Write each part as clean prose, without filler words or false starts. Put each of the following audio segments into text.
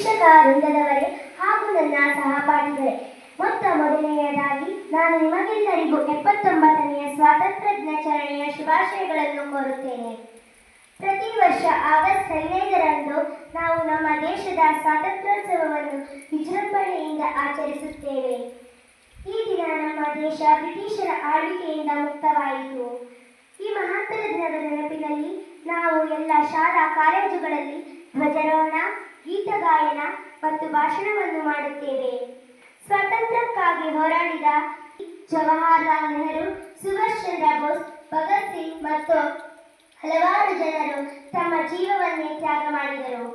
ಶಿಕ್ಷಕ ವೃಂದದವರೇ ಹಾಗೂ ನನ್ನ ಸಹಪಾಠಿಗಳೇ, ಮೊದಲನೆಯದಾಗಿ ನಾನು ನಿಮಗೆಲ್ಲರಿಗೂ 79ನೆಯ ಸ್ವಾತಂತ್ರ್ಯ ದಿನಾಚರಣೆಯ ಶುಭಾಶಯಗಳನ್ನು ಕೋರುತ್ತೇನೆ. ಪ್ರತಿ ವರ್ಷ ಆಗಸ್ಟ್ 15ರಂದು ನಾವು ನಮ್ಮ ದೇಶದ ಸ್ವಾತಂತ್ರ್ಯೋತ್ಸವವನ್ನು ವಿಜೃಂಭಣೆಯಿಂದ ಆಚರಿಸುತ್ತೇವೆ. ಈ ದಿನ ನಮ್ಮ ದೇಶ ಬ್ರಿಟಿಷರ ಆಳ್ವಿಕೆಯಿಂದ ಮುಕ್ತವಾಯಿತು. ಈ ಮಹತ್ತರ ದಿನದ ನೆನಪಿನಲ್ಲಿ ನಾವು ಎಲ್ಲ ಶಾಲಾ ಕಾಲೇಜುಗಳಲ್ಲಿ ಧ್ವಜಾರೋಹಣ, ಗೀತಗಾಯನ ಮತ್ತು ಭಾಷಣವನ್ನು ಮಾಡುತ್ತೇವೆ. ಸ್ವಾತಂತ್ರ್ಯಕ್ಕಾಗಿ ಹೋರಾಡಿದ ಜವಾಹರಲಾಲ್ ನೆಹರು, ಸುಭಾಷ್ ಚಂದ್ರ ಬೋಸ್, ಭಗತ್ ಸಿಂಗ್ ಮತ್ತು ಹಲವಾರು ಜನರು ತಮ್ಮ ಜೀವವನ್ನೇ ತ್ಯಾಗ ಮಾಡಿದರು.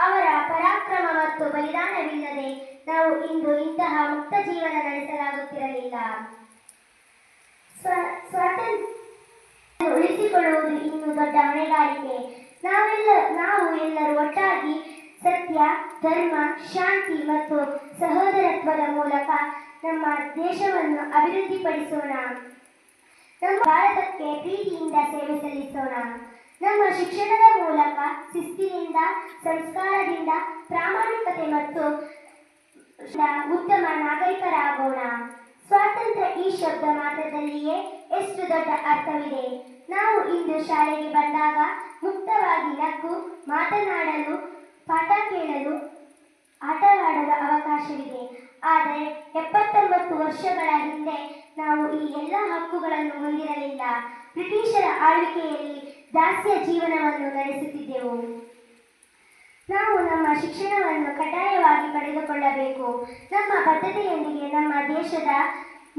ಅವರ ಪರಾಕ್ರಮ ಮತ್ತು ಬಲಿದಾನವಿಲ್ಲದೆ ನಾವು ಇಂದು ಇಂತಹ ಮುಕ್ತ ಜೀವನ ನಡೆಸಲಾಗುತ್ತಿರಲಿಲ್ಲ. ಸ್ವಾತಂತ್ರ್ಯ ಉಳಿಸಿಕೊಳ್ಳುವುದು ಇನ್ನೂ ದೊಡ್ಡ ಹೊಣೆಗಾರಿಕೆ. ನಾವು ಎಲ್ಲರೂ ಒಟ್ಟಾಗಿ ಸತ್ಯ, ಧರ್ಮ, ಶಾಂತಿ ಮತ್ತು ಸಹೋದರತ್ವದ ಮೂಲಕ ನಮ್ಮ ದೇಶವನ್ನು ಅಭಿವೃದ್ಧಿಪಡಿಸೋಣ. ನಮ್ಮ ಭಾರತಕ್ಕೆ ಪ್ರೀತಿಯಿಂದ ಸೇವೆ ಸಲ್ಲಿಸೋಣ. ನಮ್ಮ ಶಿಕ್ಷಣದ ಮೂಲಕ ಶಿಸ್ತಿನಿಂದ, ಸಂಸ್ಕಾರದಿಂದ, ಪ್ರಾಮಾಣಿಕತೆ ಮತ್ತು ಉತ್ತಮ ನಾಗರಿಕರಾಗೋಣ. ಸ್ವಾತಂತ್ರ್ಯ ಈ ಶಬ್ದ ಮಾತ್ರದಲ್ಲಿಯೇ ಎಷ್ಟು ದೊಡ್ಡ ಅರ್ಥವಿದೆ. ನಾವು ಇಂದು ಶಾಲೆಗೆ ಬಂದಾಗ ಮುಕ್ತವಾಗಿ ನಕ್ಕು ಮಾತನಾಡಲು, ಪಾಠ ಕೇಳಲು, ಆಟವಾಡಲು ಅವಕಾಶವಿದೆ. ಆದರೆ 79 ವರ್ಷಗಳ ಹಿಂದೆ ನಾವು ಈ ಎಲ್ಲ ಹಕ್ಕುಗಳನ್ನು ಹೊಂದಿರಲಿಲ್ಲ. ಬ್ರಿಟಿಷರ ಆಳ್ವಿಕೆಯಲ್ಲಿ ದಾಸ್ಯ ಜೀವನವನ್ನು ನಡೆಸುತ್ತಿದ್ದೆವು. ನಾವು ನಮ್ಮ ಶಿಕ್ಷಣವನ್ನು ಕಡ್ಡಾಯವಾಗಿ ಪಡೆದುಕೊಳ್ಳಬೇಕು. ನಮ್ಮ ಬದ್ಧತೆಯೊಂದಿಗೆ ನಮ್ಮ ದೇಶದ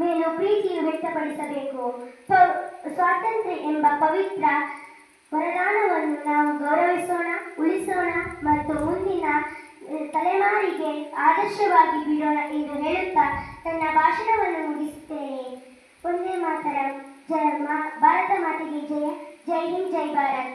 ಮೇಲೂ ಪ್ರೀತಿಯು ವ್ಯಕ್ತಪಡಿಸಬೇಕು. ಸ್ವಾತಂತ್ರ್ಯ ಎಂಬ ಪವಿತ್ರ ವರದಾನವನ್ನು ನಾವು ಗೌರವಿಸೋಣ, ಉಳಿಸೋಣ ಮತ್ತು ಮುಂದಿನ ತಲೆಮಾರಿಗೆ ಆದರ್ಶವಾಗಿ ಬಿಡೋಣ ಎಂದು ಹೇಳುತ್ತಾ ನನ್ನ ಭಾಷಣವನ್ನು ಮುಗಿಸುತ್ತೇನೆ. ವಂದೇ ಮಾತರಂ. ಭಾರತ ಮಾತೆಗೆ ಜಯ. ಜೈ ಹಿಂದ್, ಜೈ ಭಾರತ್.